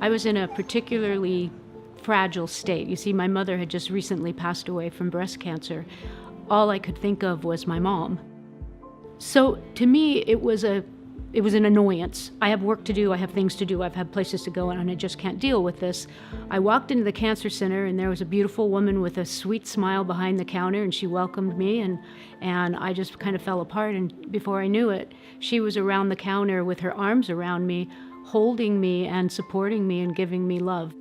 I was in a particularly fragile state. You see, my mother had just recently passed away from breast cancer. All I could think of was my mom. So to me, it was an annoyance. I have work to do, I have things to do, I've had places to go, and I just can't deal with this. I walked into the cancer center, and there was a beautiful woman with a sweet smile behind the counter, and she welcomed me, and I just kind of fell apart. And before I knew it, she was around the counter with her arms around me, holding me and supporting me and giving me love.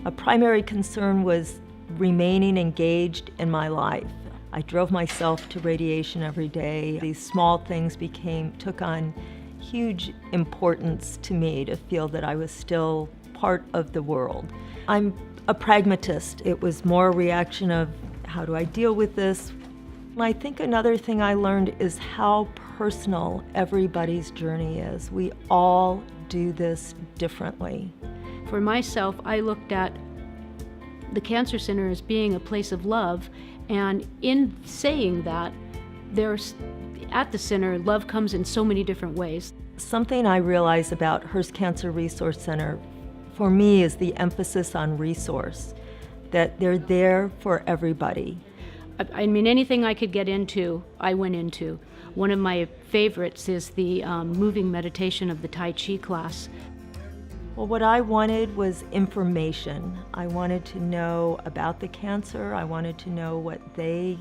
A primary concern was remaining engaged in my life. I drove myself to radiation every day. These small things took on huge importance to me to feel that I was still part of the world. I'm a pragmatist. It was more a reaction of, how do I deal with this? I think another thing I learned is how personal everybody's journey is. We all do this differently. For myself, I looked at the Cancer Center as being a place of love, and in saying that, at the center, love comes in so many different ways. Something I realize about Hearst Cancer Resource Center, for me, is the emphasis on resource, that they're there for everybody. I mean, anything I could get into, I went into. One of my favorites is the moving meditation of the Tai Chi class. Well, what I wanted was information. I wanted to know about the cancer. I wanted to know what they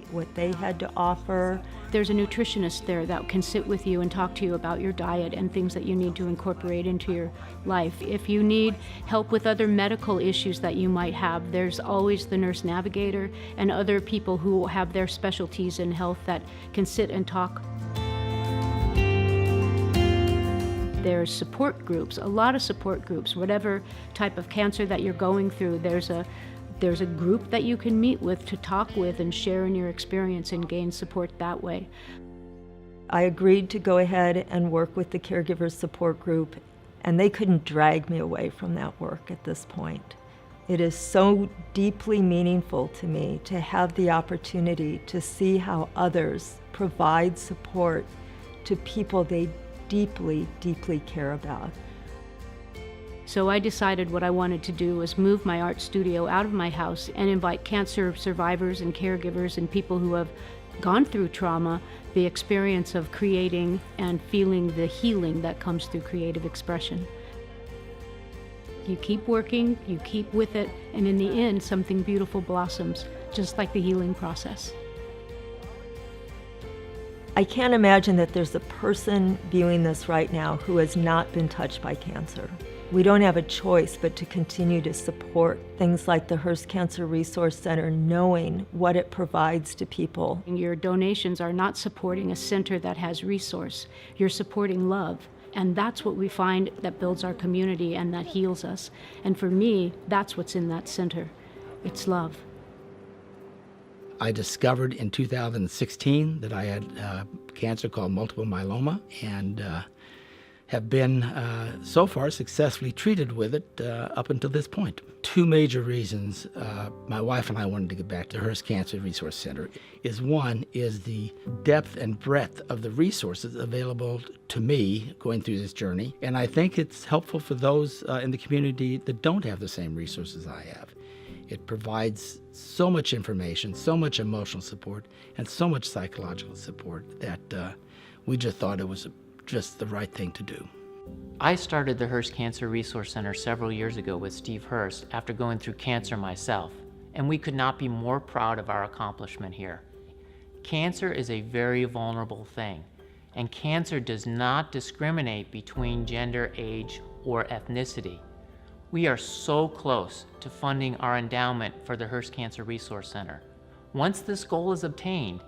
had to offer. There's a nutritionist there that can sit with you and talk to you about your diet and things that you need to incorporate into your life. If you need help with other medical issues that you might have, there's always the nurse navigator and other people who have their specialties in health that can sit and talk. There's support groups, a lot of support groups. Whatever type of cancer that you're going through, there's a group that you can meet with to talk with and share in your experience and gain support that way. I agreed to go ahead and work with the caregiver support group, and they couldn't drag me away from that work at this point. It is so deeply meaningful to me to have the opportunity to see how others provide support to people they deeply, deeply care about. So I decided what I wanted to do was move my art studio out of my house and invite cancer survivors and caregivers and people who have gone through trauma the experience of creating and feeling the healing that comes through creative expression. You keep working, you keep with it, and in the end, something beautiful blossoms, just like the healing process. I can't imagine that there's a person viewing this right now who has not been touched by cancer. We don't have a choice but to continue to support things like the Hearst Cancer Resource Center, knowing what it provides to people. Your donations are not supporting a center that has resource. You're supporting love. And that's what we find that builds our community and that heals us. And for me, that's what's in that center. It's love. I discovered in 2016 that I had cancer called multiple myeloma, and have been so far successfully treated with it up until this point. Two major reasons my wife and I wanted to get back to Hearst Cancer Resource Center one is the depth and breadth of the resources available to me going through this journey, and I think it's helpful for those in the community that don't have the same resources I have. It provides so much information, so much emotional support, and so much psychological support that we just thought it was just the right thing to do. I started the Hearst Cancer Resource Center several years ago with Steve Hearst after going through cancer myself, and we could not be more proud of our accomplishment here. Cancer is a very vulnerable thing, and cancer does not discriminate between gender, age, or ethnicity. We are so close to funding our endowment for the Hearst Cancer Resource Center. Once this goal is obtained,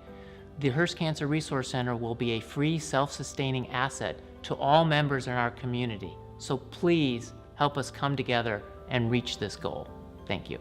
the Hearst Cancer Resource Center will be a free, self-sustaining asset to all members in our community. So please help us come together and reach this goal. Thank you.